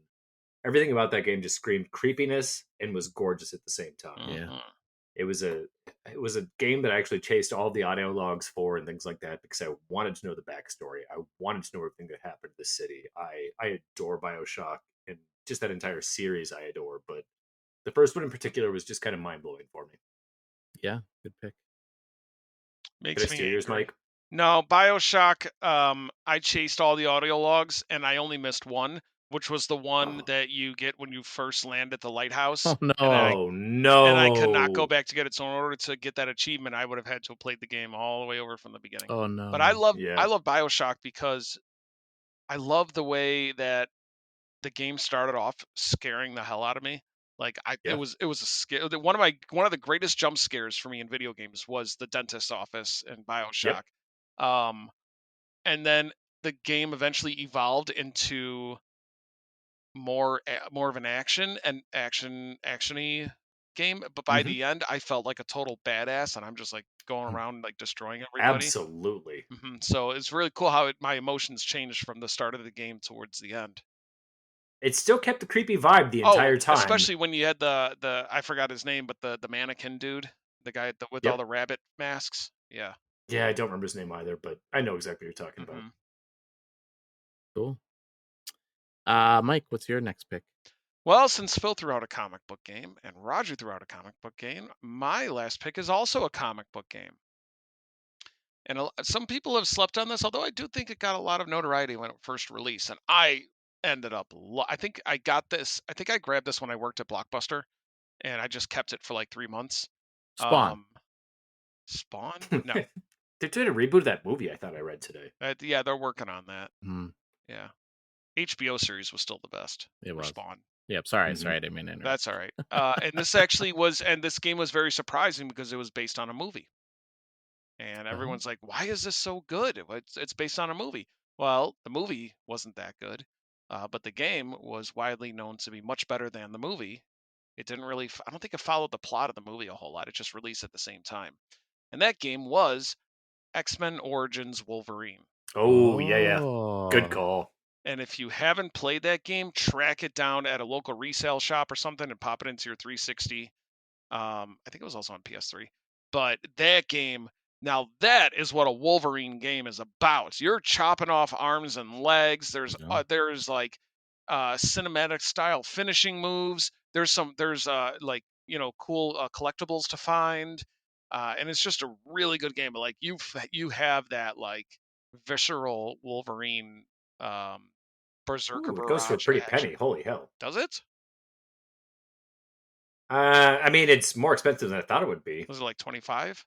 Everything about that game just screamed creepiness and was gorgeous at the same time. Yeah. It was a game that I actually chased all the audio logs for and things like that because I wanted to know the backstory. I wanted to know everything that happened to the city. I adore BioShock and just that entire series I adore, but the first one in particular was just kind of mind-blowing for me. Yeah, good pick. Makes me yours, Mike? No, BioShock, I chased all the audio logs, and I only missed one, which was the one that you get when you first land at the lighthouse. Oh, no. And I could not go back to get it, so in order to get that achievement, I would have had to have played the game all the way over from the beginning. Oh, no. But I love BioShock because I love the way that the game started off scaring the hell out of me. Like it was a scare. One of the greatest jump scares for me in video games was the dentist's office in BioShock. And then the game eventually evolved into more of an actiony game. But by the end, I felt like a total badass, and I'm just like going around like destroying everybody. Absolutely. So it's really cool how my emotions changed from the start of the game towards the end. It still kept the creepy vibe the entire time. Especially when you had the I forgot his name, but the mannequin dude, the guy with all the rabbit masks. Yeah. Yeah, I don't remember his name either, but I know exactly what you're talking about. Cool. Mike, what's your next pick? Well, since Phil threw out a comic book game and Roger threw out a comic book game, my last pick is also a comic book game. And some people have slept on this, although I do think it got a lot of notoriety when it first released. And I ended up, I think I grabbed this when I worked at Blockbuster, and I just kept it for like 3 months. Spawn? No. They're doing a reboot of that movie, I thought I read today. Yeah, they're working on that. Yeah. HBO series was still the best. It was. Spawn. Yeah, sorry, I didn't mean to interrupt. That's all right. And this game was very surprising because it was based on a movie. And everyone's like, why is this so good? It's based on a movie. Well, the movie wasn't that good, but the game was widely known to be much better than the movie. It didn't really, I don't think it followed the plot of the movie a whole lot. It just released at the same time. And that game was X-Men Origins Wolverine. Oh, yeah. Good call. And if you haven't played that game, track it down at a local resale shop or something and pop it into your 360. I think it was also on PS3. But that game Now that is what a Wolverine game is about. You're chopping off arms and legs. There's like cinematic style finishing moves. There's like, you know, cool collectibles to find, and it's just a really good game. But like you have that like visceral Wolverine berserker Ooh, it goes for a barrage pretty action. penny. Holy hell! Does it? I mean, it's more expensive than I thought it would be. Was it like 25?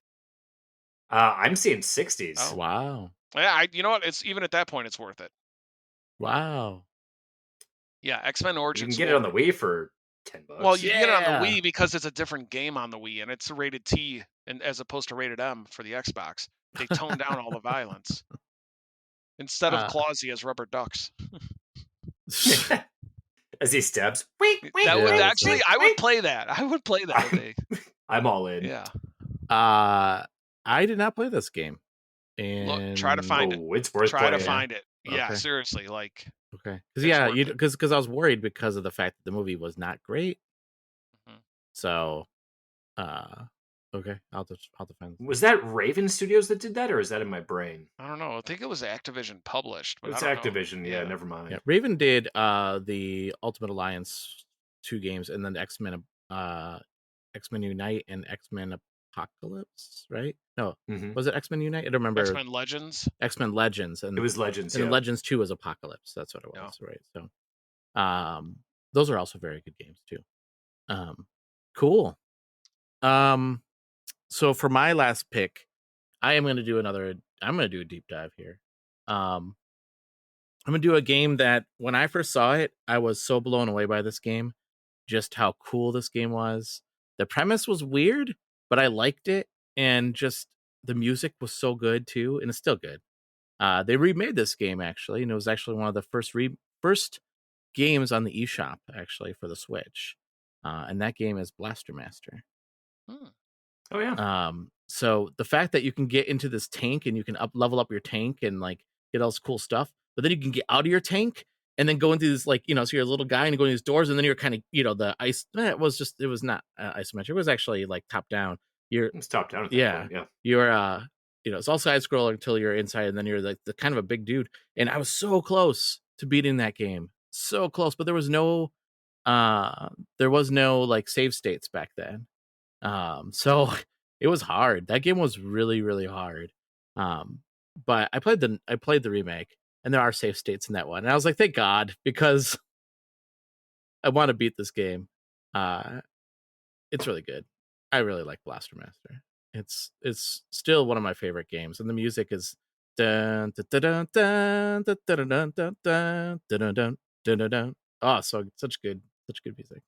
I'm seeing 60s. Oh, wow. Yeah, you know what? It's even at that point, it's worth it. Wow. Yeah, X-Men Origins. You can get it on the Wii for $10. Well, you can get it on the Wii because it's a different game on the Wii, and it's rated T, and as opposed to rated M for the Xbox. They toned down all the violence. Instead of claws, he has rubber ducks. As he stabs. That would actually, I would play that. I would play that. I'm all in. Yeah. I did not play this game. And Look, try to find it. It's worth Try to playing. find it. Yeah, Okay. seriously, like. Okay. Because I was worried because of the fact that the movie was not great. Mm-hmm. So, okay, I'll have to find. Was that Raven Studios that did that, or is that in my brain? I don't know. I think it was Activision published. But It's I don't Activision. know. Yeah, never mind. Yeah, Raven did the Ultimate Alliance 2 games, and then X-Men Unite and X-Men Apocalypse, right? No, was it X-Men Unite? I don't remember. X-Men Legends. X-Men Legends, and it was Legends. And yeah. Legends 2 was Apocalypse. That's what it was, right? So, those are also very good games too. Cool. So for my last pick, I'm going to do a deep dive here. I'm going to do a game that when I first saw it, I was so blown away by this game, just how cool this game was. The premise was weird, but I liked it, and just the music was so good too, and it's still good. They remade this game actually, and it was actually one of the first games on the eShop actually for the Switch, and that game is Blaster Master. Oh yeah. So the fact that you can get into this tank and you can level up your tank and like get all this cool stuff, but then you can get out of your tank and then go into this, like, you know, so you're a little guy and you go into these doors, and then you're kind of, you know, the ice. It was not isometric. It was actually like top down. It's top down. At that point, yeah. You're you know, it's all side scroller until you're inside, and then you're like the kind of a big dude. And I was so close to beating that game, so close, but there was no like save states back then. So it was hard. That game was really, really hard. But I played the remake, and there are save states in that one. And I was like, thank God, because I want to beat this game. It's really good. I really like Blaster Master. It's still one of my favorite games, and the music is dun dun dun dun dun dun dun dun dun dun dun dun dun. Oh, so such good music.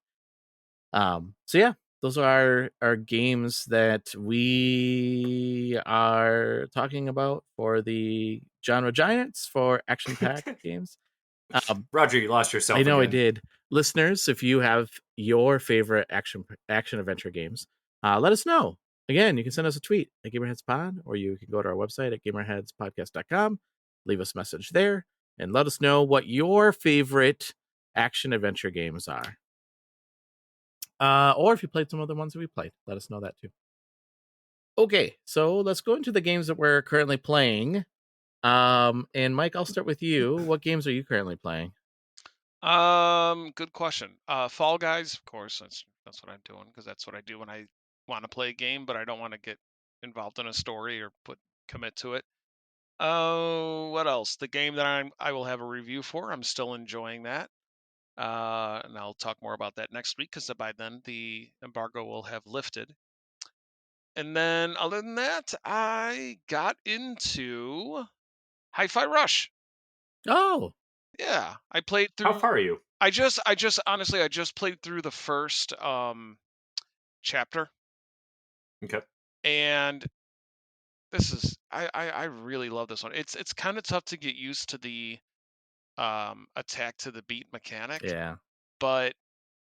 So yeah, those are our games that we are talking about for the genre giants for action-packed games. Roger, you lost yourself. I know again. I did. Listeners, if you have your favorite action adventure games, let us know. Again, you can send us a tweet at GamerHeadsPod, or you can go to our website at GamerHeadsPodcast.com, leave us a message there, and let us know what your favorite action adventure games are. Or if you played some of the ones that we played, let us know that too. Okay, so let's go into the games that we're currently playing. And Mike, I'll start with you. What games are you currently playing? Good question. Fall Guys, of course. That's what I'm doing, because that's what I do when I want to play a game, but I don't want to get involved in a story or commit to it. What else? The game that I will have a review for. I'm still enjoying that. And I'll talk more about that next week, because by then the embargo will have lifted. And then other than that, I got into Hi-Fi Rush. Oh. Yeah, I played through. How far are you? I just honestly, I just played through the first chapter. Okay. And this is I really love this one. It's kind of tough to get used to the attack to the beat mechanic. Yeah. But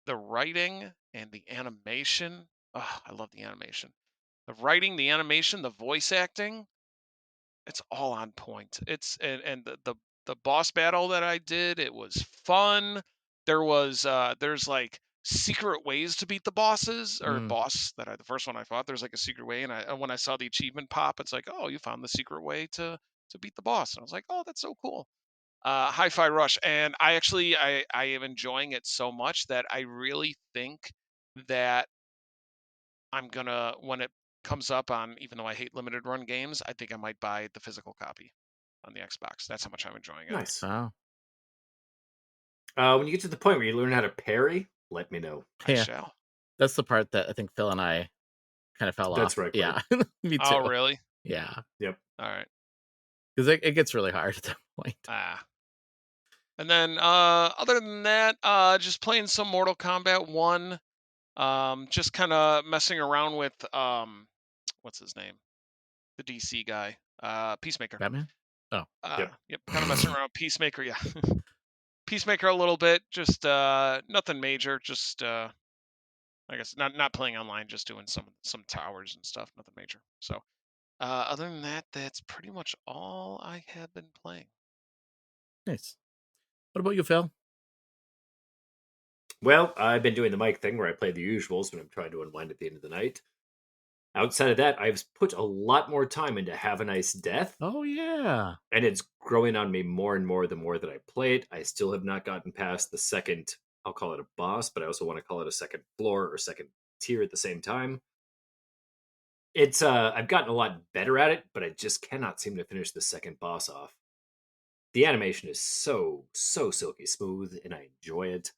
the writing and the animation, I love the animation. The writing, the animation, the voice acting, it's all on point. It's and the boss battle that I did, it was fun. There's like secret ways to beat the bosses or Mm. boss the first one I fought. There's like a secret way, and when I saw the achievement pop, it's like, oh, you found the secret way to beat the boss, and I was like, oh, that's so cool. Hi-Fi Rush, and I am enjoying it so much that I really think that I'm gonna, when it comes up on, even though I hate limited run games, I think I might buy the physical copy on the Xbox. That's how much I'm enjoying it. Nice. Wow. When you get to the point where you learn how to parry, let me know. I shall. That's the part that I think Phil and I kind of fell off. That's right. Yeah. Me too. Oh, really? Yeah. Yep. All right. Because it gets really hard at that point. And then other than that, just playing some Mortal Kombat 1. Just kind of messing around with what's his name? The DC guy. Peacemaker. Batman? Oh. Yep. Kind of messing around with Peacemaker, yeah. Peacemaker a little bit, just nothing major, just I guess not playing online, just doing some towers and stuff, nothing major. So other than that, that's pretty much all I have been playing. Nice. What about you, Phil? Well, I've been doing the mic thing where I play the usuals when I'm trying to unwind at the end of the night. Outside of that, I've put a lot more time into Have a Nice Death. Oh, yeah. And it's growing on me more and more the more that I play it. I still have not gotten past the second, I'll call it a boss, but I also want to call it a second floor or second tier at the same time. It's I've gotten a lot better at it, but I just cannot seem to finish the second boss off. The animation is so silky smooth, and I enjoy it.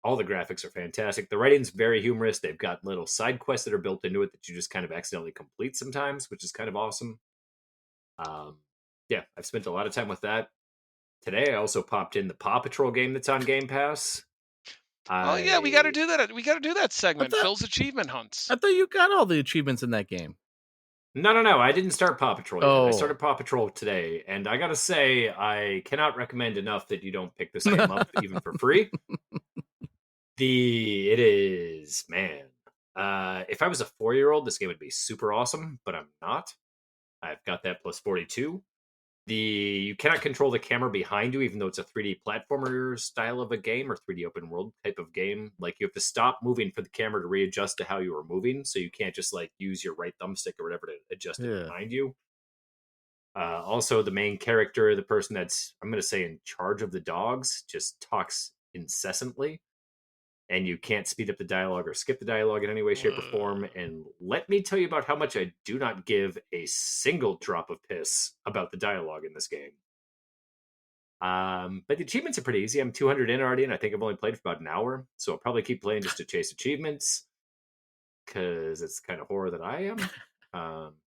All the graphics are fantastic. The writing's very humorous. They've got little side quests that are built into it that you just kind of accidentally complete sometimes, which is kind of awesome. Yeah, I've spent a lot of time with that. Today, I also popped in the Paw Patrol game that's on Game Pass. Oh yeah, we got to do that. We got to do that segment. Phil's achievement hunts. I thought you got all the achievements in that game. No. I didn't start Paw Patrol yet. Oh. I started Paw Patrol today, and I gotta say, I cannot recommend enough that you don't pick this game up even for free. It is, man. If I was a 4-year-old, this game would be super awesome, but I'm not. I've got that plus 42. You cannot control the camera behind you, even though it's a 3D platformer style of a game or 3D open world type of game. Like, you have to stop moving for the camera to readjust to how you are moving, so you can't just like use your right thumbstick or whatever to adjust it behind you. Also, the main character, the person that's, I'm going to say, in charge of the dogs, just talks incessantly. And you can't speed up the dialogue or skip the dialogue in any way, shape, or form. And let me tell you about how much I do not give a single drop of piss about the dialogue in this game. But the achievements are pretty easy. I'm 200 in already, and I think I've only played for about an hour. So I'll probably keep playing just to chase achievements, because it's the kind of horror that I am.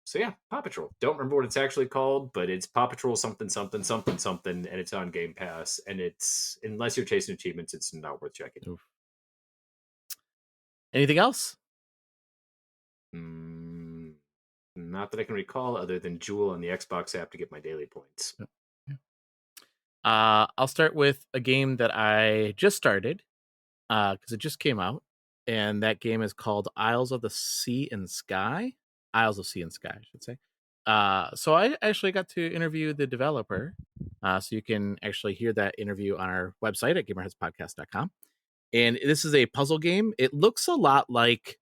So yeah, Paw Patrol. Don't remember what it's actually called, but it's Paw Patrol something, and it's on Game Pass. And it's, unless you're chasing achievements, it's not worth checking. Oof. Anything else? Not that I can recall, other than Jewel on the Xbox app to get my daily points. I'll start with a game that I just started because it just came out, and that game is called Isles of Sea and Sky, I should say. So I actually got to interview the developer, so you can actually hear that interview on our website at gamerheadspodcast.com. And this is a puzzle game. It looks a lot like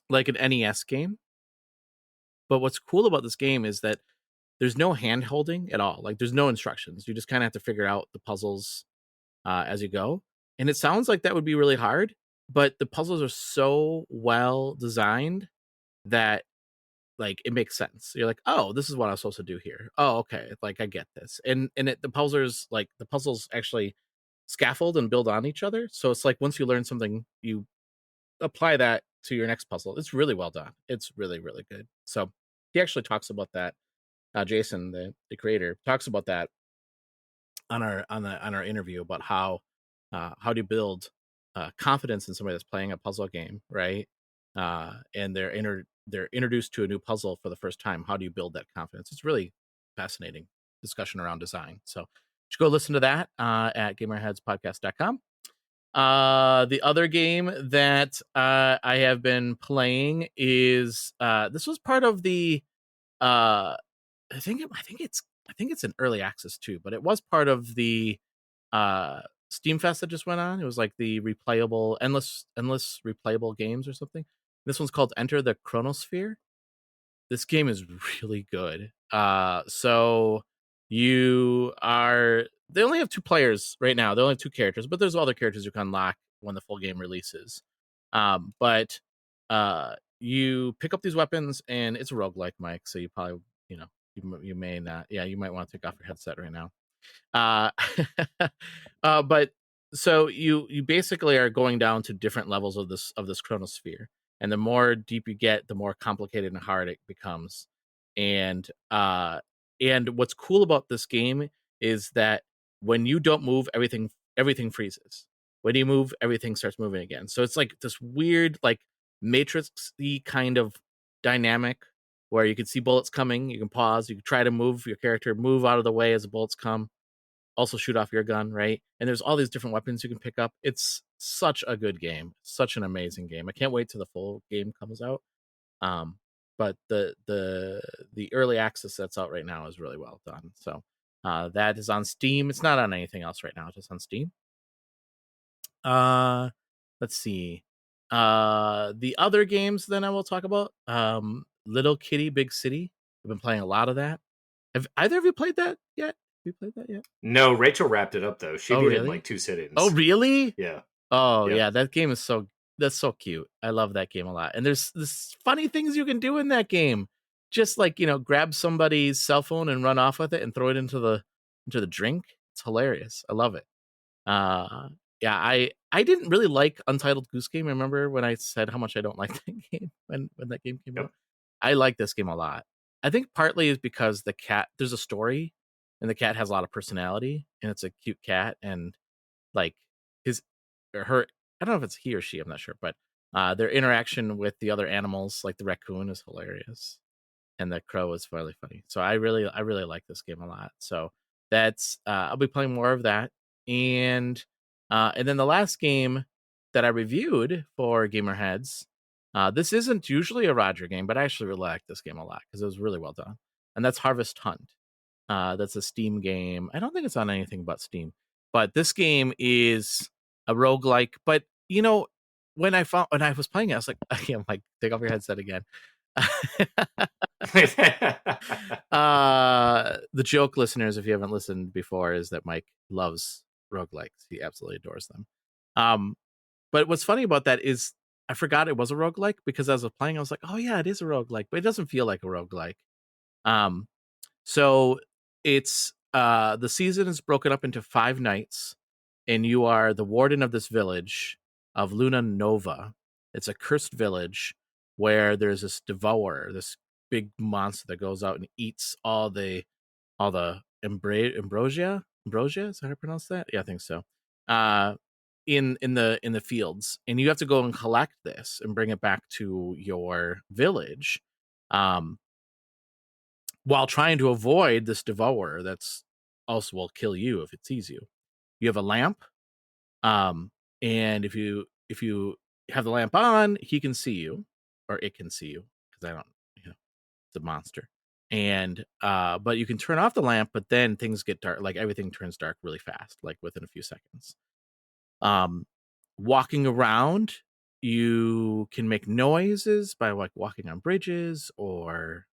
an NES game. But what's cool about this game is that there's no hand holding at all. Like, there's no instructions. You just kind of have to figure out the puzzles as you go. And it sounds like that would be really hard, but the puzzles are so well designed that, like, it makes sense. You're like, oh, this is what I'm supposed to do here. Oh, okay. Like, I get this. And the puzzles actually scaffold and build on each other. So it's like, once you learn something, you apply that to your next puzzle. It's really well done. It's really, really good. So he actually talks about that. Jason, the creator, talks about that on our interview about how do you build confidence in somebody that's playing a puzzle game, right? And they're introduced to a new puzzle for the first time. How do you build that confidence? It's really fascinating discussion around design. So you should go listen to that at gamerheadspodcast.com. The other game that I have been playing is this was part of the I think it's in early access too, but it was part of the Steam Fest that just went on. It was like the replayable, endless replayable games or something. This one's called Enter the Chronosphere. This game is really good. So they only have 2 players right now. They only have 2 characters, but there's other characters you can unlock when the full game releases. But you pick up these weapons, and it's a roguelike, Mike. So you probably, you may not. Yeah, you might want to take off your headset right now. But so you basically are going down to different levels of this chronosphere, and the more deep you get, the more complicated and hard it becomes. And what's cool about this game is that when you don't move, everything freezes. When you move, everything starts moving again. So it's like this weird, like Matrix-y kind of dynamic where you can see bullets coming, you can pause, you can try to move your character, move out of the way as the bullets come, also shoot off your gun, right? And there's all these different weapons you can pick up. It's such a good game, such an amazing game. I can't wait till the full game comes out. But the early access that's out right now is really well done. So that is on Steam. It's not on anything else right now, it's just on Steam. Let's see. The other games then I will talk about. Little Kitty Big City. I've been playing a lot of that. Have either of you played that yet? Have you played that yet? No, Rachel wrapped it up though. She beat it in like 2 sittings. Oh, really? Yeah. Oh, yeah. That game is that's so cute. I love that game a lot. And there's funny things you can do in that game. Just like, grab somebody's cell phone and run off with it and throw it into the drink. It's hilarious. I love it. Yeah, I didn't really like Untitled Goose Game. Remember when I said how much I don't like that game when that game came out? I like this game a lot. I think partly is because the cat, there's a story, and the cat has a lot of personality, and it's a cute cat, and like her, I don't know if it's he or she, I'm not sure, but their interaction with the other animals, like the raccoon, is hilarious, and the crow is really funny. So I really like this game a lot. So that's I'll be playing more of that, and then the last game that I reviewed for Gamerheads, this isn't usually a Roger game, but I actually really like this game a lot because it was really well done. And that's Harvest Hunt. That's a Steam game. I don't think it's on anything but Steam. But this game is a roguelike. But, when I was playing it, I was like, I'm like, take off your headset again. The joke, listeners, if you haven't listened before, is that Mike loves roguelikes. He absolutely adores them. But what's funny about that is I forgot it was a roguelike because as I was playing, I was like, oh yeah, it is a roguelike, but it doesn't feel like a roguelike. So it's the season is broken up into 5 nights, and you are the warden of this village of Luna Nova. It's a cursed village where there's this devourer, this big monster that goes out and eats all the ambrosia. Ambrosia, is that how I pronounce that? Yeah, I think so. In the fields, and you have to go and collect this and bring it back to your village, while trying to avoid this devourer that's also will kill you if it sees you. You have a lamp, and if you have the lamp on, he can see you, or it can see you, because I don't, it's a monster. And but you can turn off the lamp, but then things get dark, like everything turns dark really fast, like within a few seconds. Walking around, you can make noises by like walking on bridges or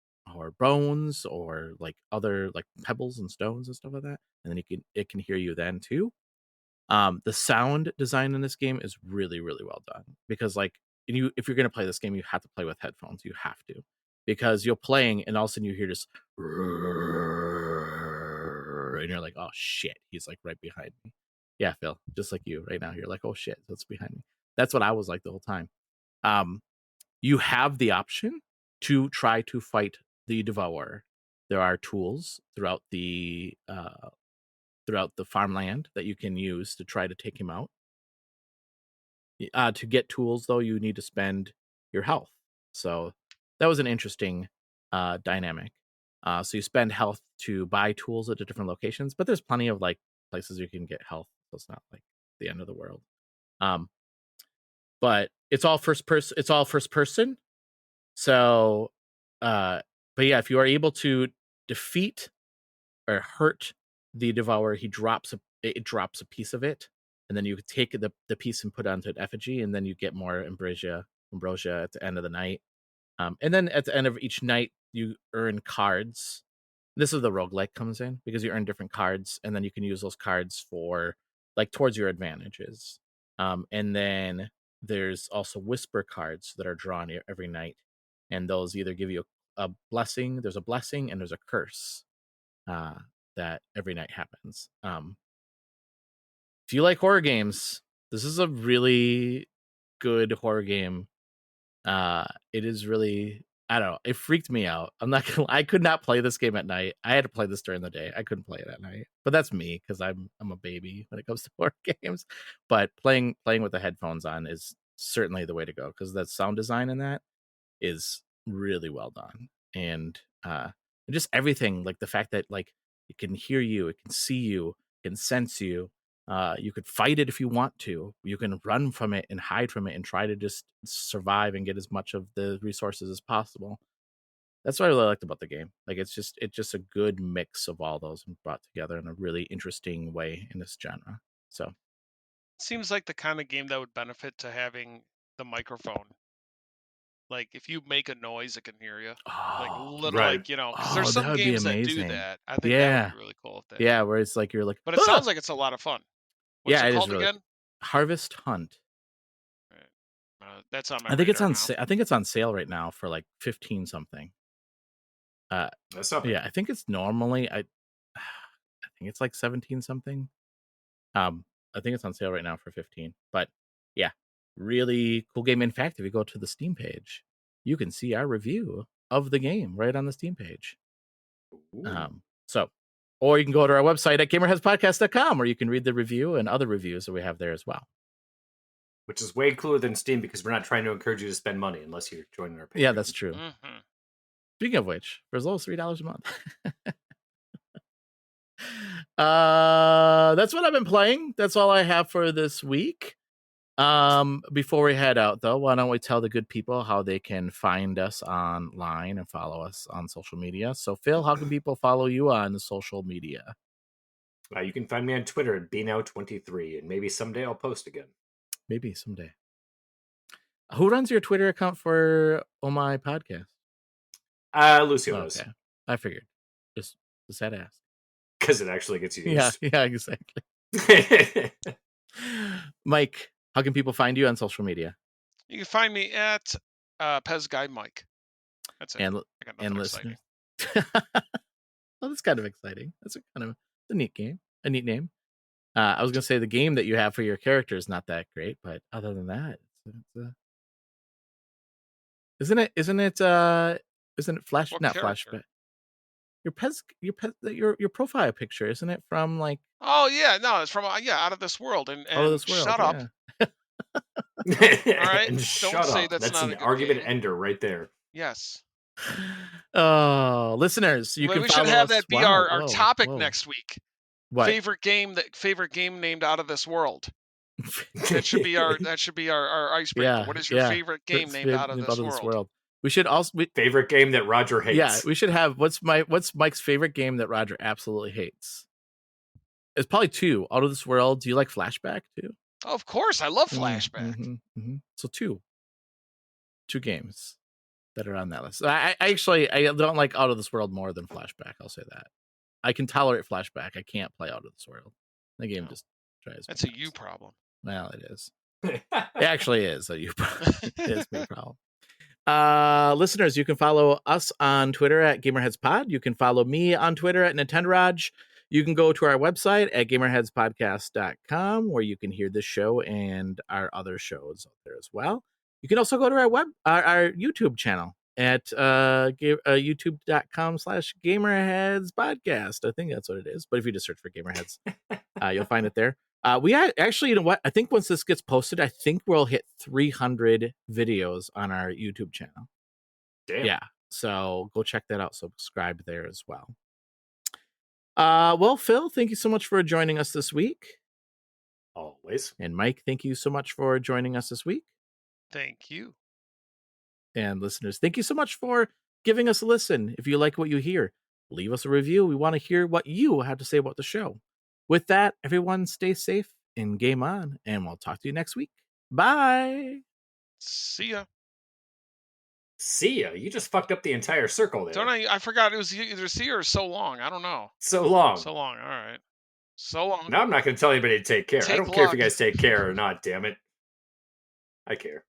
bones or like other like pebbles and stones and stuff like that, and then it can hear you then too. The sound design in this game is really, really well done, because like if you're going to play this game, you have to play with headphones. You have to, because you're playing and all of a sudden you hear this and you're like, oh shit, he's like right behind me. Yeah, Phil, just like you right now, you're like, oh shit, that's behind me. That's what I was like the whole time. You have the option to try to fight the devourer. There are tools throughout the farmland that you can use to try to take him out. To get tools, though, you need to spend your health. So that was an interesting dynamic. So you spend health to buy tools at the different locations, but there's plenty of like places you can get health. So it's not like the end of the world. But it's all first person. So, but yeah, if you are able to defeat or hurt the devourer, it drops a piece of it and then you take the piece and put it onto an effigy, and then you get more ambrosia at the end of the night. And then at the end of each night, you earn cards. This is the roguelike comes in, because you earn different cards, and then you can use those cards for like towards your advantages. And then there's also whisper cards that are drawn every night, and those either give you a blessing. There's a blessing and there's a curse that every night happens. If you like horror games, this is a really good horror game. It is really, I don't know, it freaked me out. I could not play this game at night. I had to play this during the day. I couldn't play it at night. But that's me, because I'm a baby when it comes to horror games. But playing with the headphones on is certainly the way to go, because that sound design in that is really well done. And just everything, like the fact that like it can hear you, it can see you, it can sense you. You could fight it if you want to. You can run from it and hide from it and try to just survive and get as much of the resources as possible. That's what I really liked about the game. Like it's just a good mix of all those and brought together in a really interesting way in this genre. So seems like the kind of game that would benefit to having the microphone. Like if you make a noise, it can hear you. Like little, right. like because there's some games that do that. I think that would be really cool. If yeah, where it's like you're like, but it sounds like it's a lot of fun. What's it called again? Harvest Hunt. That's on my. I think it's on. I think it's on sale right now for like 15 something. That's not bad. Yeah, I think it's normally. I think it's like 17 something. I think it's on sale right now for 15. But yeah, really cool game. In fact, if you go to the Steam page, you can see our review of the game right on the Steam page. Or you can go to our website at gamerheadspodcast.com, where you can read the review and other reviews that we have there as well. Which is way cooler than Steam, because we're not trying to encourage you to spend money unless you're joining our Patreon. Yeah, that's true. Mm-hmm. Speaking of which, for as low as $3 a month. That's what I've been playing. That's all I have for this week. Before we head out, though, why don't we tell the good people how they can find us online and follow us on social media? So, Phil, how can people follow you on social media? You can find me on Twitter at bnow23, and maybe someday I'll post again. Maybe someday. Who runs your Twitter account for Oh My Podcast? Lucio does. Okay, I figured. Just had to ask. Because it actually gets used. Yeah, exactly. Mike, how can people find you on social media? You can find me at Pez Guy Mike. That's it. And listeners. Well, that's kind of exciting. That's a neat game. A neat name. I was gonna say the game that you have for your character is not that great, but other than that, isn't it Flash? What not character? Flashback. Your profile picture, isn't it from like? Oh yeah, no, it's from Out of This World. And Out of This World, shut up. All right, and don't shut say up. that's not an a good argument game. ender right there. Yes. Oh, listeners, you can. We should have that be our topic whoa. Next week. What? Favorite game named Out of This World. That should be our icebreaker. Yeah, what is your favorite game named Out of This World? We should also favorite game that Roger hates. Yeah, we should have what's Mike's favorite game that Roger absolutely hates. It's probably 2. Out of This World. Do you like Flashback too? Oh, of course, I love Flashback. Mm-hmm. So 2 games that are on that list. I don't like Out of This World more than Flashback. I'll say that. I can tolerate Flashback. I can't play Out of This World. The game just drives me That's a nuts. you problem. Well, it is. It actually is a you problem. It is my problem. Listeners, you can follow us on Twitter at GamerheadsPod. You can follow me on Twitter at NintendoRaj. You can go to our website at gamerheadspodcast.com, where you can hear this show and our other shows out there as well. You can also go to our YouTube channel at youtube.com/gamerheadspodcast. I think that's what it is. But if you just search for Gamerheads, you'll find it there. We actually, you know what? I think once this gets posted, I think we'll hit 300 videos on our YouTube channel. Damn. Yeah. So go check that out. Subscribe there as well. Well, Phil, thank you so much for joining us this week. Always. And Mike, thank you so much for joining us this week. Thank you. And listeners, thank you so much for giving us a listen. If you like what you hear, leave us a review. We want to hear what you have to say about the show. With that, everyone stay safe in Game On, and we'll talk to you next week. Bye. See ya. See ya. You just fucked up the entire circle there. Don't I forgot it was either see ya or so long. I don't know. So long. So long. All right. So long. Now I'm not going to tell anybody to take care. I don't care if you guys take care or not, damn it. I care.